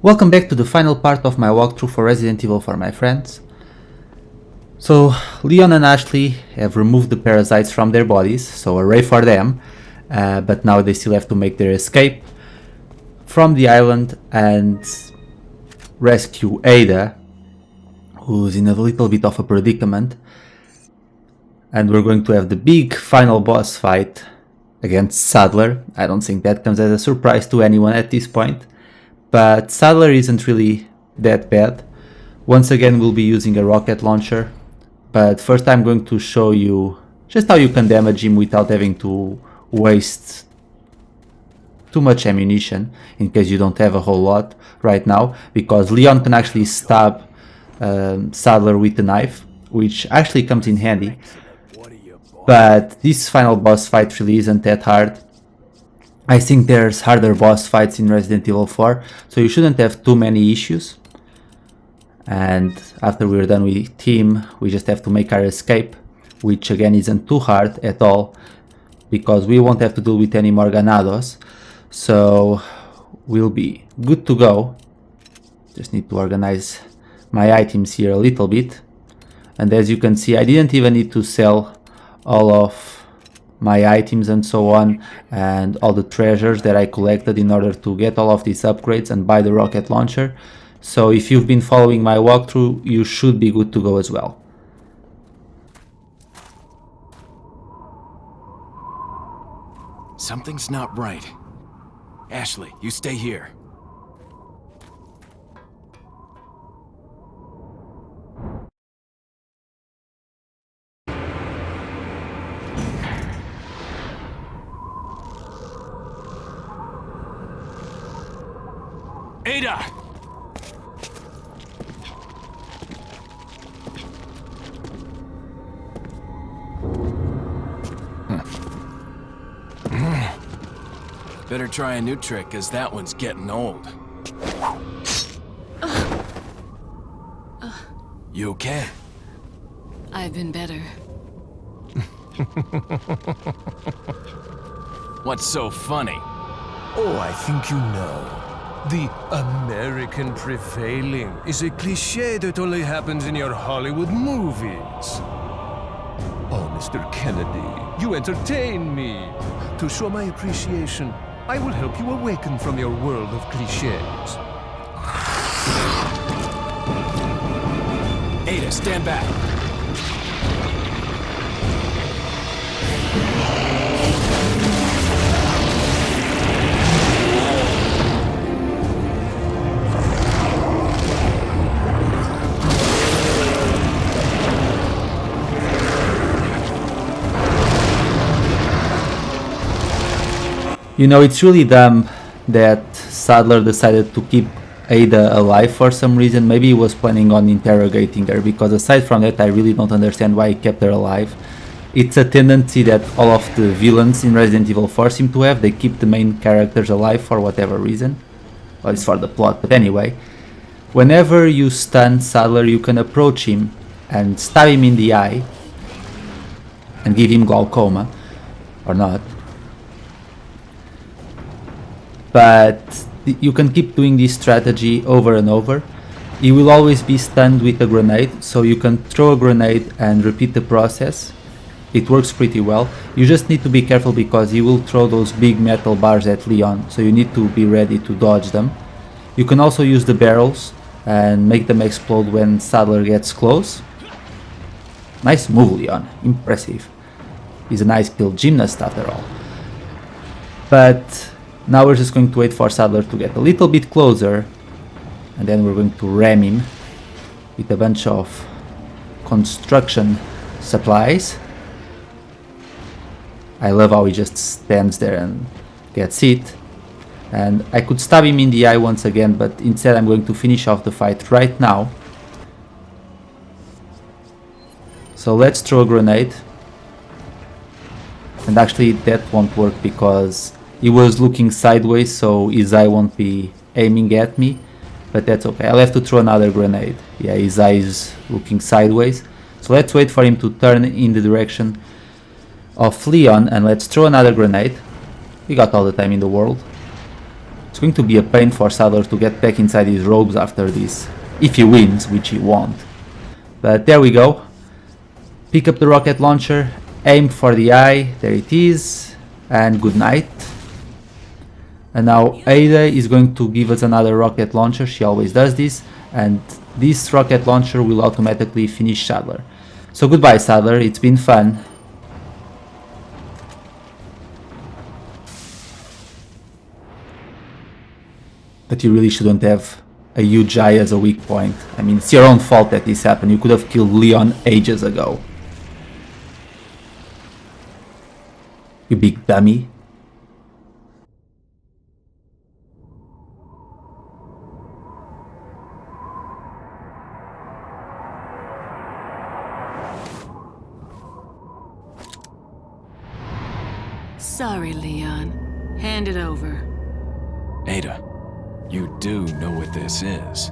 Welcome back to the final part of my walkthrough for Resident Evil 4, my friends. So, Leon and Ashley have removed the parasites from their bodies, so hooray for them, but now they still have to make their escape from the island and rescue Ada, who's in a little bit of a predicament, and we're going to have the big final boss fight against Sadler. I don't think that comes as a surprise to anyone at this point. But Sadler isn't really that bad. Once again we'll be using a rocket launcher, but first I'm going to show you just how you can damage him without having to waste too much ammunition, in case you don't have a whole lot right now, because Leon can actually stab Sadler with a knife, which actually comes in handy. But this final boss fight really isn't that hard. I think there's harder boss fights in Resident Evil 4, so you shouldn't have too many issues. And after we're done with him, we just have to make our escape, which again isn't too hard at all, because we won't have to deal with any more ganados, so we'll be good to go. Just need to organize my items here a little bit. And as you can see, I didn't even need to sell all of my items and so on, and all the treasures that I collected in order to get all of these upgrades and buy the rocket launcher. So if you've been following my walkthrough, you should be good to go as well. Something's not right. Ashley, you stay here. Ada! Better try a new trick, cause that one's getting old. You okay? I've been better. What's so funny? Oh, I think you know. The American prevailing is a cliché that only happens in your Hollywood movies. Oh, Mr. Kennedy, you entertain me. To show my appreciation, I will help you awaken from your world of clichés. Ada, stand back. You know, it's really dumb that Sadler decided to keep Ada alive for some reason. Maybe he was planning on interrogating her, because aside from that I really don't understand why he kept her alive. It's a tendency that all of the villains in Resident Evil 4 seem to have. They keep the main characters alive for whatever reason. Well, it's for the plot, but anyway. Whenever you stun Sadler, you can approach him and stab him in the eye and give him glaucoma, or not. But you can keep doing this strategy over and over. He will always be stunned with a grenade, so you can throw a grenade and repeat the process. It works pretty well. You just need to be careful, because he will throw those big metal bars at Leon, so you need to be ready to dodge them. You can also use the barrels and make them explode when Sadler gets close. Nice move, Leon. Impressive. He's a nice skilled gymnast after all. But now we're just going to wait for Sadler to get a little bit closer, and then we're going to ram him with a bunch of construction supplies. I love how he just stands there and gets hit. And I could stab him in the eye once again, but instead I'm going to finish off the fight right now. So let's throw a grenade. And actually that won't work, because he was looking sideways, so his eye won't be aiming at me, but that's okay. I'll have to throw another grenade. Yeah, his eye is looking sideways. So let's wait for him to turn in the direction of Leon, and let's throw another grenade. We got all the time in the world. It's going to be a pain for Sadler to get back inside his robes after this, if he wins, which he won't. But there we go. Pick up the rocket launcher, aim for the eye, there it is, and good night. And now Ada is going to give us another rocket launcher, she always does this, and this rocket launcher will automatically finish Sadler. So goodbye Sadler, it's been fun. But you really shouldn't have a huge eye as a weak point. I mean, it's your own fault that this happened. You could have killed Leon ages ago. You big dummy. Sorry, Leon. Hand it over. Ada, you do know what this is.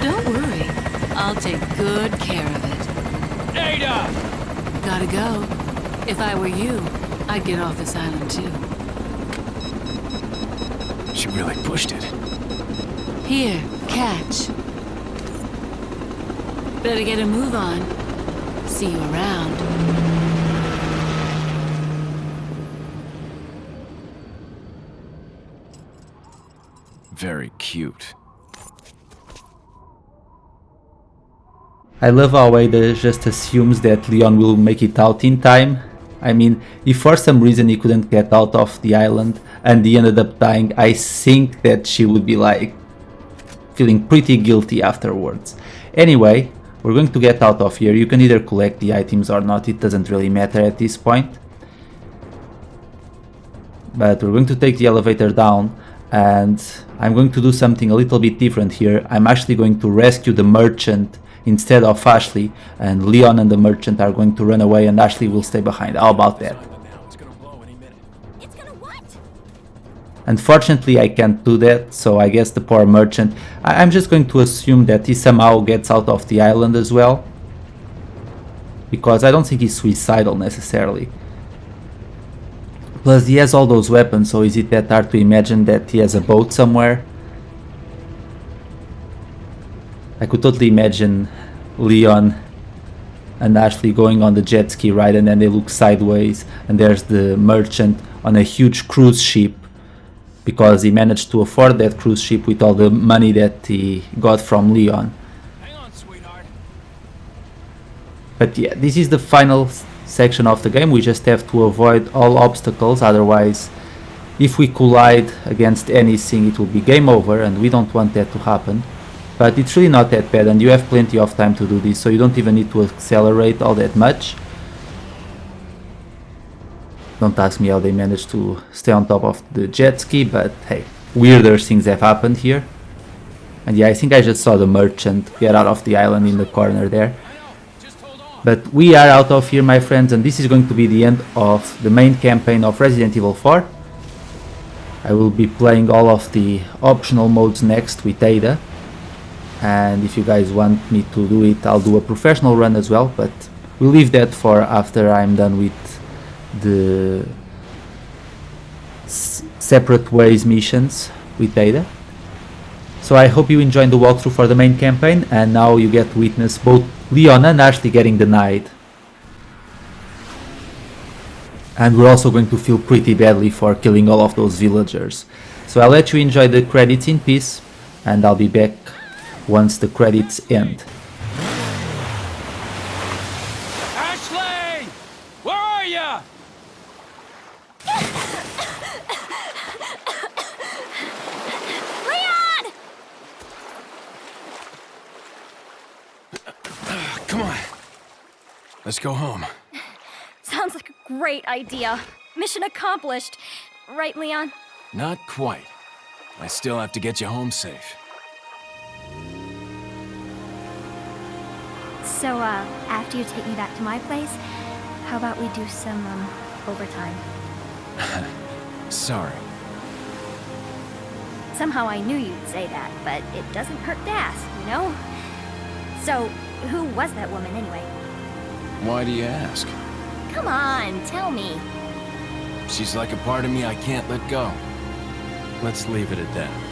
Don't worry. I'll take good care of it. Ada! Gotta go. If I were you, I'd get off this island too. She really pushed it. Here, catch. Better get a move on. See you around. Very cute. I love how Ada just assumes that Leon will make it out in time. I mean, if for some reason he couldn't get out of the island and he ended up dying, I think that she would be like feeling pretty guilty afterwards. Anyway, we're going to get out of here. You can either collect the items or not, it doesn't really matter at this point. But we're going to take the elevator down and I'm going to do something a little bit different here. I'm actually going to rescue the merchant instead of Ashley, and Leon and the merchant are going to run away and Ashley will stay behind. How about that? Unfortunately I can't do that, so I guess the poor merchant, I'm just going to assume that he somehow gets out of the island as well, because I don't think he's suicidal necessarily. Plus he has all those weapons, so is it that hard to imagine that he has a boat somewhere? I could totally imagine Leon and Ashley going on the jet ski ride and then they look sideways and there's the merchant on a huge cruise ship because he managed to afford that cruise ship with all the money that he got from Leon. Hang on, sweetheart. But yeah, this is the final section of the game. We just have to avoid all obstacles, otherwise if we collide against anything it will be game over and we don't want that to happen. But it's really not that bad and you have plenty of time to do this, so you don't even need to accelerate all that much. Don't ask me how they managed to stay on top of the jet ski, but hey, weirder things have happened here. And yeah, I think I just saw the merchant get out of the island in the corner there. But we are out of here, my friends, and this is going to be the end of the main campaign of Resident Evil 4. I will be playing all of the optional modes next with Ada. And if you guys want me to do it, I'll do a professional run as well, but we'll leave that for after I'm done with the separate ways missions with Ada. So I hope you enjoyed the walkthrough for the main campaign, and now you get to witness both Leon and Ashley getting denied. And we're also going to feel pretty badly for killing all of those villagers. So I'll let you enjoy the credits in peace, and I'll be back once the credits end. Ashley! Where are ya? Leon! Come on. Let's go home. Sounds like a great idea. Mission accomplished. Right, Leon? Not quite. I still have to get you home safe. So, after you take me back to my place, how about we do some, overtime? Sorry. Somehow I knew you'd say that, but it doesn't hurt to ask, you know? So, who was that woman anyway? Why do you ask? Come on, tell me. She's like a part of me I can't let go. Let's leave it at that.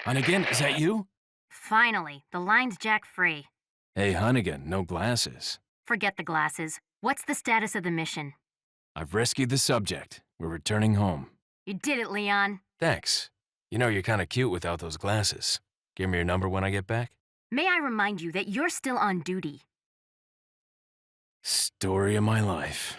Hunnigan, is that you? Finally, the line's jack free. Hey, Hunnigan, no glasses. Forget the glasses. What's the status of the mission? I've rescued the subject. We're returning home. You did it, Leon. Thanks. You know, you're kind of cute without those glasses. Give me your number when I get back. May I remind you that you're still on duty. Story of my life.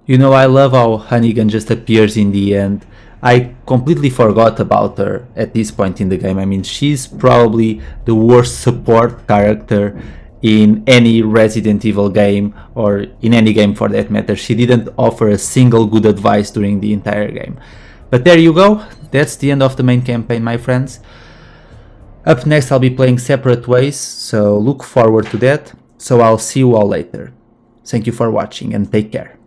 You know, I love how Hunnigan just appears in the end. I completely forgot about her at this point in the game. I mean, she's probably the worst support character in any Resident Evil game, or in any game for that matter. She didn't offer a single good advice during the entire game. But there you go, that's the end of the main campaign, my friends. Up next I'll be playing Separate Ways, so look forward to that. So I'll see you all later. Thank you for watching and take care.